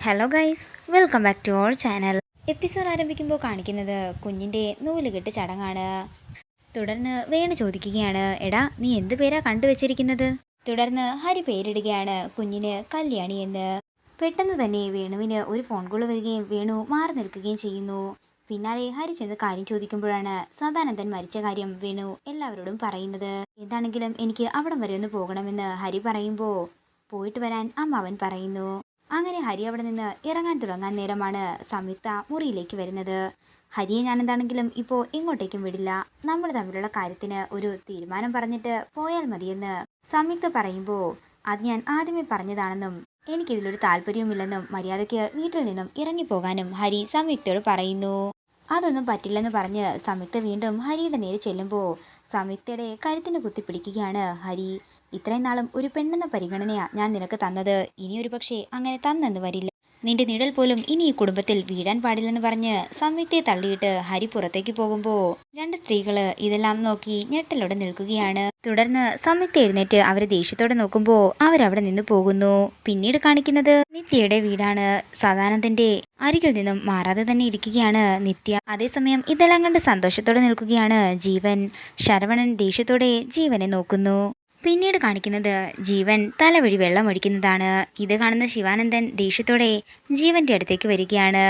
Hello guys, welcome back to our channel. Episode ആരംഭിക്കുമ്പോൾ കാണിക്കുന്നത് കുഞ്ഞിൻ്റെ നൂലുകെട്ട് ചടങ്ങാണ്. തുടർന്ന് വേണു ചോദിക്കുകയാണ്, എടാ നീ എന്തു പേരാ കണ്ടുവച്ചിരിക്കുന്നത്? തുടർന്ന് ഹരി പേരിടുകയാണ് കുഞ്ഞിന് കല്യാണി എന്ന്. പെട്ടെന്ന് തന്നെ വേണുവിന് ഒരു ഫോൺ കോൾ വരികയും വേണു മാറി നിൽക്കുകയും ചെയ്യുന്നു. പിന്നാലെ ഹരി ചെന്ന് കാര്യം ചോദിക്കുമ്പോഴാണ് സദാനന്ദൻ മരിച്ച കാര്യം വേണു എല്ലാവരോടും പറയുന്നത്. എന്താണെങ്കിലും എനിക്ക് അവിടം വരെ ഒന്ന് പോകണമെന്ന് ഹരി പറയുമ്പോൾ പോയിട്ട് വരാൻ അമ്മാവൻ പറയുന്നു. അങ്ങനെ ഹരി അവിടെ നിന്ന് ഇറങ്ങാൻ തുടങ്ങാൻ നേരമാണ് സംയുക്ത മുറിയിലേക്ക് വരുന്നത്. ഹരിയെ ഞാൻ എന്താണെങ്കിലും ഇപ്പോൾ എങ്ങോട്ടേക്കും വിടില്ല, നമ്മൾ തമ്മിലുള്ള കാര്യത്തിന് ഒരു തീരുമാനം പറഞ്ഞിട്ട് പോയാൽ മതിയെന്ന് സംയുക്ത പറയുമ്പോൾ അത് ഞാൻ ആദ്യമേ പറഞ്ഞതാണെന്നും എനിക്കിതിലൊരു താല്പര്യവുമില്ലെന്നും മര്യാദയ്ക്ക് വീട്ടിൽ നിന്നും ഇറങ്ങിപ്പോകാനും ഹരി സംയുക്തയോട് പറയുന്നു. അതൊന്നും പറ്റില്ലെന്ന് പറഞ്ഞ് സംയുക്ത വീണ്ടും ഹരിയുടെ നേരെ ചെല്ലുമ്പോൾ സംയുക്തയുടെ കഴുത്തിന് കുത്തിപ്പിടിക്കുകയാണ് ഹരി. ഇത്രയും നാളും ഒരു പെണ്ണെന്ന പരിഗണനയാ ഞാൻ നിനക്ക് തന്നത്, ഇനിയൊരു പക്ഷേ അങ്ങനെ തന്നെന്ന് വരില്ല. നിന്റെ നിഴൽ പോലും ഇനി ഈ കുടുംബത്തിൽ വീഴാൻ പാടില്ലെന്ന് പറഞ്ഞ് സംയുക്തയെ തള്ളിയിട്ട് ഹരി പുറത്തേക്ക് പോകുമ്പോൾ രണ്ട് സ്ത്രീകള് ഇതെല്ലാം നോക്കി ഞെട്ടലോടെ നിൽക്കുകയാണ്. തുടർന്ന് സംയുക്ത എഴുന്നേറ്റ് അവരെ ദേഷ്യത്തോടെ നോക്കുമ്പോൾ അവരവിടെ നിന്ന് പോകുന്നു. പിന്നീട് കാണിക്കുന്നത് നിത്യയുടെ വീടാണ്. സദാനന്ദന്റെ അരികിൽ നിന്നും മാറാതെ തന്നെ ഇരിക്കുകയാണ് നിത്യ. അതേസമയം ഇതെല്ലാം കണ്ട് സന്തോഷത്തോടെ നിൽക്കുകയാണ് ജീവൻ. ശരവണൻ ദേഷ്യത്തോടെ ജീവനെ നോക്കുന്നു. പിന്നീട് കാണിക്കുന്നത് ജീവൻ തലവഴി വെള്ളം ഒഴിക്കുന്നതാണ്. ഇത് കാണുന്ന ശിവാനന്ദൻ ദേഷ്യത്തോടെ ജീവന്റെ അടുത്തേക്ക് വരികയാണ്.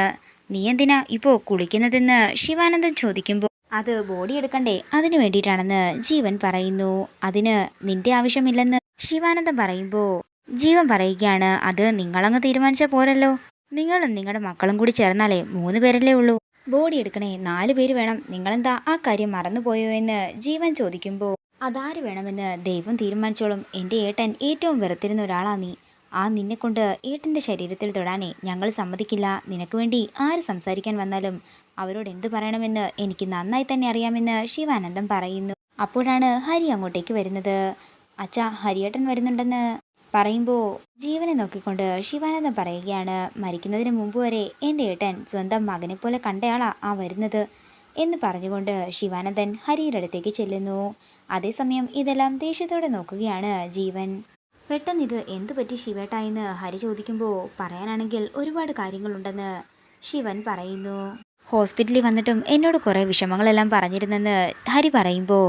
നീ എന്തിനാ ഇപ്പോൾ കുളിക്കുന്നതെന്ന് ശിവാനന്ദൻ ചോദിക്കുമ്പോൾ അത് ബോഡി എടുക്കണ്ടേ, അതിനു വേണ്ടിയിട്ടാണെന്ന് ജീവൻ പറയുന്നു. അതിന് നിന്റെ ആവശ്യമില്ലെന്ന് ശിവാനന്ദൻ പറയുമ്പോൾ ജീവൻ പറയുകയാണ്, അത് നിങ്ങളങ്ങ് തീരുമാനിച്ച പോരല്ലോ, നിങ്ങളും നിങ്ങളുടെ മക്കളും കൂടി ചേർന്നാലേ 3 പേരല്ലേ ഉള്ളൂ, ബോഡി എടുക്കണേ 4 പേര് വേണം, നിങ്ങളെന്താ ആ കാര്യം മറന്നുപോയോ എന്ന് ജീവൻ ചോദിക്കുമ്പോൾ അതാര് വേണമെന്ന് ദൈവം തീരുമാനിച്ചോളും, എൻ്റെ ഏട്ടൻ ഏറ്റവും വെറുത്തിരുന്ന ഒരാളാ നീ, ആ നിന്നെക്കൊണ്ട് ഏട്ടൻ്റെ ശരീരത്തിൽ തൊടാനേ ഞങ്ങൾ സമ്മതിക്കില്ല, നിനക്ക് വേണ്ടി ആര് സംസാരിക്കാൻ വന്നാലും അവരോട് എന്തു പറയണമെന്ന് എനിക്ക് നന്നായി തന്നെ അറിയാമെന്ന് ശിവാനന്ദൻ പറയുന്നു. അപ്പോഴാണ് ഹരി അങ്ങോട്ടേക്ക് വരുന്നത്. അച്ഛാ, ഹരിയേട്ടൻ വരുന്നുണ്ടെന്ന് പറയുമ്പോൾ ജീവനെ നോക്കിക്കൊണ്ട് ശിവാനന്ദൻ പറയുകയാണ്, മരിക്കുന്നതിന് മുമ്പ് വരെ എൻ്റെ ഏട്ടൻ സ്വന്തം മകനെ പോലെ കണ്ടയാളാ ആ വരുന്നത് എന്ന് പറഞ്ഞുകൊണ്ട് ശിവാനന്ദൻ ഹരിയുടെ അടുത്തേക്ക് ചെല്ലുന്നു. അതേസമയം ഇതെല്ലാം ദേഷ്യത്തോടെ നോക്കുകയാണ് ജീവൻ. പെട്ടെന്ന് ഇത് എന്തു പറ്റി ശിവേട്ട എന്ന് ഹരി ചോദിക്കുമ്പോൾ പറയാനാണെങ്കിൽ ഒരുപാട് കാര്യങ്ങളുണ്ടെന്ന് ശിവൻ പറയുന്നു. ഹോസ്പിറ്റലിൽ വന്നിട്ടും എന്നോട് കുറേ വിഷമങ്ങളെല്ലാം പറഞ്ഞിരുന്നെന്ന് ഹരി പറയുമ്പോൾ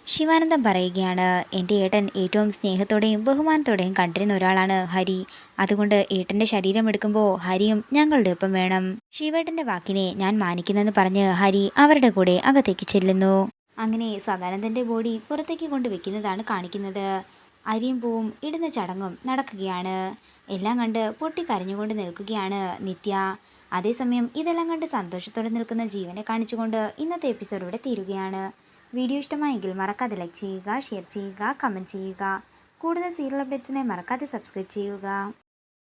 ശിവാനന്ദൻ പറയുകയാണ്, എൻ്റെ ഏട്ടൻ ഏറ്റവും സ്നേഹത്തോടെയും ബഹുമാനത്തോടെയും കണ്ടിരുന്ന ഒരാളാണ് ഹരി, അതുകൊണ്ട് ഏട്ടൻ്റെ ശരീരം എടുക്കുമ്പോൾ ഹരിയും ഞങ്ങളുടെ ഒപ്പം വേണം. ശിവേട്ടൻ്റെ വാക്കിനെ ഞാൻ മാനിക്കുന്നെന്ന് പറഞ്ഞ് ഹരി അവരുടെ കൂടെ അകത്തേക്ക് ചെല്ലുന്നു. അങ്ങനെ സദാനന്ദൻ്റെ ബോഡി പുറത്തേക്ക് കൊണ്ട് വെക്കുന്നതാണ് കാണിക്കുന്നത്. അരിയും പൂവും ഇടുന്ന ചടങ്ങും നടക്കുകയാണ്. എല്ലാം കണ്ട് പൊട്ടിക്കരഞ്ഞുകൊണ്ട് നിൽക്കുകയാണ് നിത്യ. അതേസമയം ഇതെല്ലാം കണ്ട് സന്തോഷത്തോടെ നിൽക്കുന്ന ജീവനെ കാണിച്ചുകൊണ്ട് ഇന്നത്തെ എപ്പിസോഡ് ഇവിടെ തീരുകയാണ്. വീഡിയോ ഇഷ്ടമായെങ്കിൽ മറക്കാതെ ലൈക്ക് ചെയ്യുക, ഷെയർ ചെയ്യുക, കമൻറ്റ് ചെയ്യുക. കൂടുതൽ സീരിയൽ അപ്ഡേറ്റ്സിനായി മറക്കാതെ സബ്സ്ക്രൈബ് ചെയ്യുക.